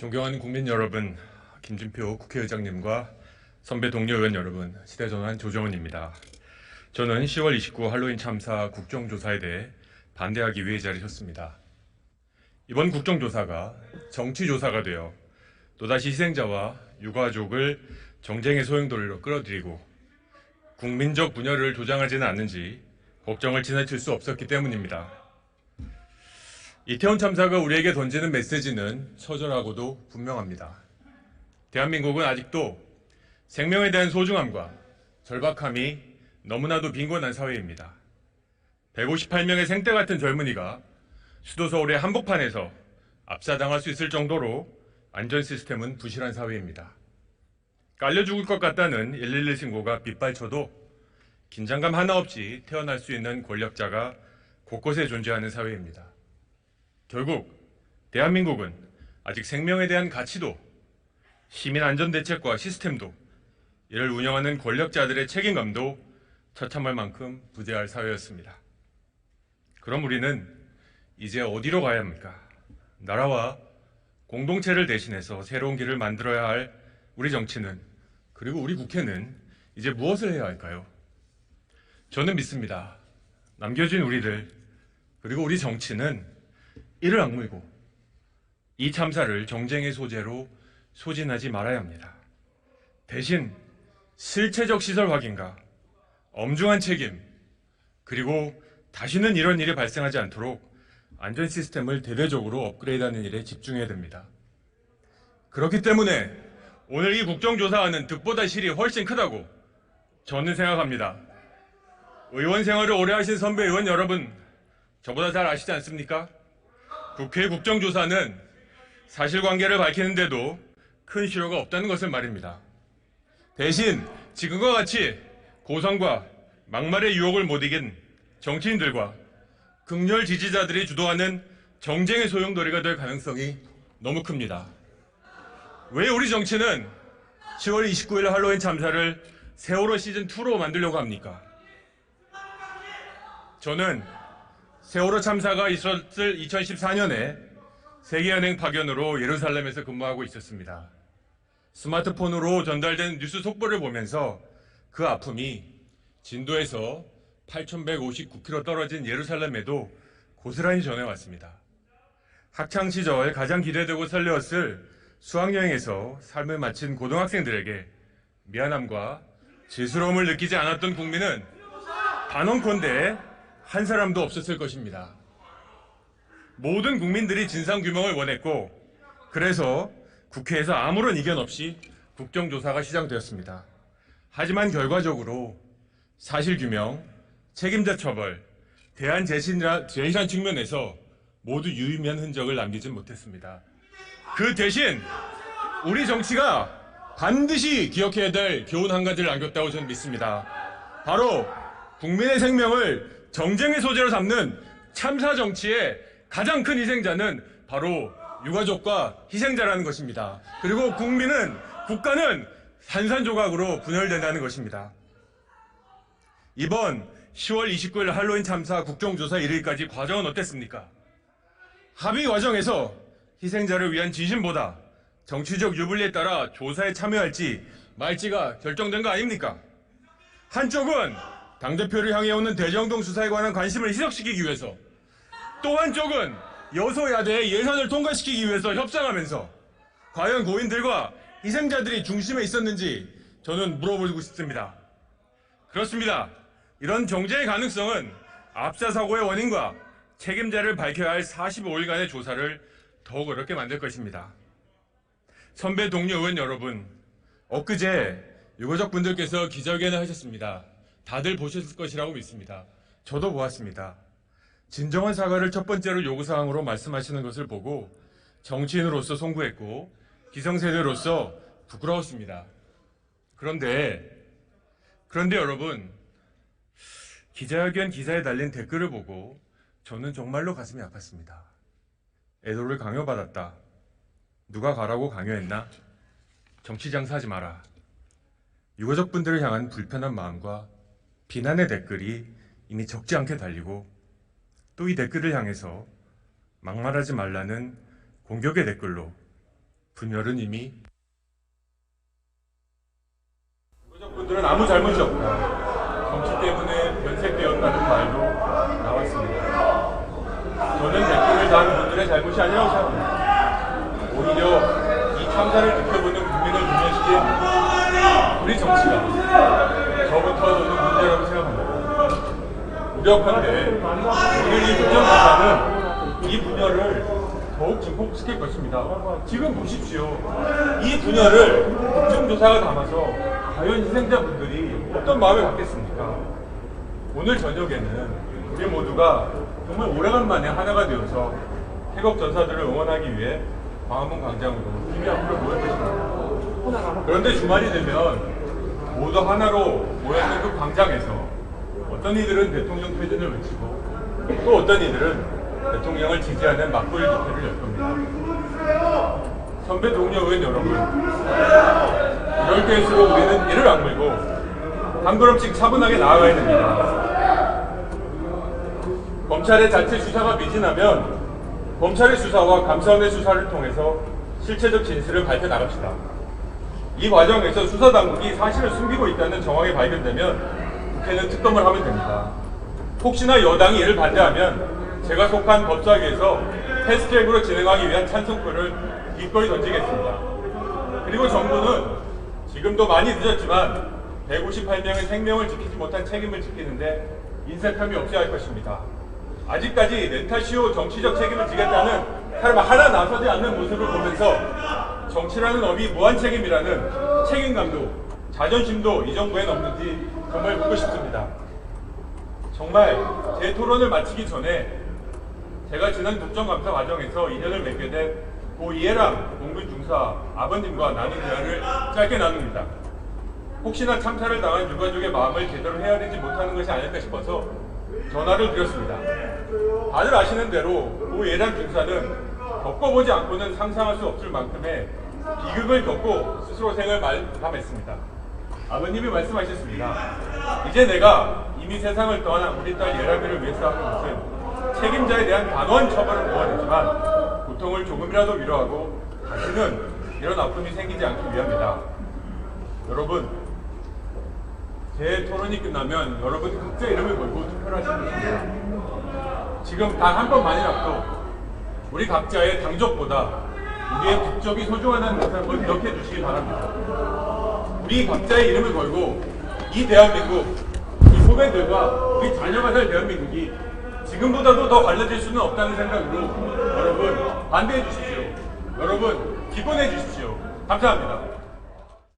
존경하는 국민 여러분, 김진표 국회의장님과 선배 동료 의원 여러분, 시대전환 조정은입니다. 저는 10월 29 할로윈 참사 국정조사에 대해 반대하기 위해 자리에 섰습니다. 이번 국정조사가 정치조사가 되어 또다시 희생자와 유가족을 정쟁의 소용돌이로 끌어들이고 국민적 분열을 조장하지는 않는지 걱정을 지나칠 수 없었기 때문입니다. 이태원 참사가 우리에게 던지는 메시지는 처절하고도 분명합니다. 대한민국은 아직도 생명에 대한 소중함과 절박함이 너무나도 빈곤한 사회입니다. 158명의 생떼 같은 젊은이가 수도 서울의 한복판에서 압사당할 수 있을 정도로 안전 시스템은 부실한 사회입니다. 깔려 죽을 것 같다는 111 신고가 빗발쳐도 긴장감 하나 없이 태어날 수 있는 권력자가 곳곳에 존재하는 사회입니다. 결국 대한민국은 아직 생명에 대한 가치도 시민 안전 대책과 시스템도 이를 운영하는 권력자들의 책임감도 처참할 만큼 부재할 사회였습니다. 그럼 우리는 이제 어디로 가야 합니까? 나라와 공동체를 대신해서 새로운 길을 만들어야 할 우리 정치는, 그리고 우리 국회는 이제 무엇을 해야 할까요? 저는 믿습니다. 남겨진 우리들, 그리고 우리 정치는 이를 악물고 이 참사를 정쟁의 소재로 소진하지 말아야 합니다. 대신 실체적 시설 확인과 엄중한 책임, 그리고 다시는 이런 일이 발생하지 않도록 안전 시스템을 대대적으로 업그레이드하는 일에 집중해야 됩니다. 그렇기 때문에 오늘 이 국정조사하는 득보다 실이 훨씬 크다고 저는 생각합니다. 의원 생활을 오래 하신 선배 의원 여러분, 저보다 잘 아시지 않습니까? 국회 국정조사는 사실관계를 밝히는데도 큰 실효가 없다는 것을 말입니다. 대신 지금과 같이 고성과 막말의 유혹을 못 이긴 정치인들과 극렬 지지자들이 주도하는 정쟁의 소용돌이가 될 가능성이 너무 큽니다. 왜 우리 정치는 10월 29일 할로윈 참사를 세월호 시즌2로 만들려고 합니까? 저는 세월호 참사가 있었을 2014년에 세계은행 파견으로 예루살렘에서 근무하고 있었습니다. 스마트폰으로 전달된 뉴스 속보를 보면서 그 아픔이 진도에서 8,159km 떨어진 예루살렘에도 고스란히 전해왔습니다. 학창시절 가장 기대되고 설레었을 수학여행에서 삶을 마친 고등학생들에게 미안함과 죄스러움을 느끼지 않았던 국민은 단언컨대 한 사람도 없었을 것입니다. 모든 국민들이 진상규명을 원했고, 그래서 국회에서 아무런 이견 없이 국정조사가 시작되었습니다. 하지만 결과적으로 사실규명, 책임자 처벌, 대안 제시란 측면에서 모두 유의미한 흔적을 남기진 못했습니다. 그 대신 우리 정치가 반드시 기억해야 될 교훈 한 가지를 남겼다고 저는 믿습니다. 바로 국민의 생명을 정쟁의 소재로 삼는 참사 정치의 가장 큰 희생자는 바로 유가족과 희생자라는 것입니다. 그리고 국가는 산산조각으로 분열된다는 것입니다. 이번 10월 29일 할로윈 참사 국정조사 1일까지 과정은 어땠습니까? 합의 과정에서 희생자를 위한 진심보다 정치적 유불리에 따라 조사에 참여할지 말지가 결정된 거 아닙니까? 한쪽은 당대표를 향해 오는 대정동 수사에 관한 관심을 희석시키기 위해서, 또 한쪽은 여소야대의 예산을 통과시키기 위해서 협상하면서 과연 고인들과 희생자들이 중심에 있었는지 저는 물어보고 싶습니다. 그렇습니다. 이런 정쟁의 가능성은 압사사고의 원인과 책임자를 밝혀야 할 45일간의 조사를 더욱 어렵게 만들 것입니다. 선배 동료 의원 여러분, 엊그제 유가족분들께서 기자회견을 하셨습니다. 다들 보셨을 것이라고 믿습니다. 저도 보았습니다. 진정한 사과를 첫 번째로 요구사항으로 말씀하시는 것을 보고 정치인으로서 송구했고 기성세대로서 부끄러웠습니다. 그런데 여러분, 기자회견 기사에 달린 댓글을 보고 저는 정말로 가슴이 아팠습니다. 애도를 강요받았다. 누가 가라고 강요했나? 정치장사하지 마라. 유가족분들을 향한 불편한 마음과 비난의 댓글이 이미 적지 않게 달리고, 또 이 댓글을 향해서 막말하지 말라는 공격의 댓글로 분열은 이미 분들은 아무 잘못이 없다. 정치 때문에 변색되었다는 말도 나왔습니다. 저는 대통령을 당한 분들의 잘못이 아니라고 생각합니다. 오히려 이 참사를 지켜보는 국민을 분열시킨 우리 정치가 저부터 저는 문제라고 생각합니다. 무력한데 오늘 이 국정조사는 이 분열을 더욱 증폭시킬 것입니다. 지금 보십시오. 이 분열을 국정조사가 담아서 과연 희생자분들이 어떤 마음을 갖겠습니까? 오늘 저녁에는 우리 모두가 정말 오래간만에 하나가 되어서 태국 전사들을 응원하기 위해 광화문 광장으로 힘이 앞으로 모일 것입니다. 그런데 주말이 되면 모두 하나로 모였던 그 광장에서 어떤 이들은 대통령 퇴진을 외치고 또 어떤 이들은 대통령을 지지하는 맞불 집회를 열 겁니다. 선배 동료 의원 여러분, 이럴 때일수록 우리는 이를 악물고 한 걸음씩 차분하게 나아가야 됩니다. 검찰의 자체 수사가 미진하면 검찰의 수사와 감사원의 수사를 통해서 실체적 진실을 밝혀 나갑시다. 이 과정에서 수사당국이 사실을 숨기고 있다는 정황이 발견되면 국회는 특검을 하면 됩니다. 혹시나 여당이 이를 반대하면 제가 속한 법사위에서 패스트트랙으로 진행하기 위한 찬성표를 기꺼이 던지겠습니다. 그리고 정부는 지금도 많이 늦었지만 158명의 생명을 지키지 못한 책임을 지키는데 인색함이 없어야 할 것입니다. 아직까지 내 탓이오 정치적 책임을 지겠다는 사람 하나 나서지 않는 모습을 보면서 정치라는 업이 무한 책임이라는 책임감도 자존심도 이 정부엔 없는지 정말 묻고 싶습니다. 정말 제 토론을 마치기 전에 제가 지난 국정감사 과정에서 인연을 맺게 된 고 이해랑 공군 중사 아버님과 나눈 대화를 짧게 나눕니다. 혹시나 참사를 당한 유가족의 마음을 제대로 헤아리지 못하는 것이 아닐까 싶어서 전화를 드렸습니다. 다들 아시는 대로 고 이해랑 중사는 겪어보지 않고는 상상할 수 없을 만큼의 비극을 겪고 스스로 생을 마감했습니다. 아버님이 말씀하셨습니다. 이제 내가 이미 세상을 떠난 우리 딸 예람이를 위해서 하는 것은 책임자에 대한 단호한 처벌을 모아내지만 고통을 조금이라도 위로하고 다시는 이런 아픔이 생기지 않기 위함이다. 여러분, 제 토론이 끝나면 여러분 각자 이름을 걸고 투표를 하시는 것입니다. 지금 단 한 번만이라도 우리 각자의 당적보다 우리의 국적이 소중하다는 것을 한번 기억해 주시기 바랍니다. 우리 각자의 이름을 걸고 이 대한민국, 이 후배들과 우리 자녀가 살 대한민국이 지금보다도 더 갈라질 수는 없다는 생각으로 여러분 반대해 주십시오. 여러분 기권해 주십시오. 감사합니다.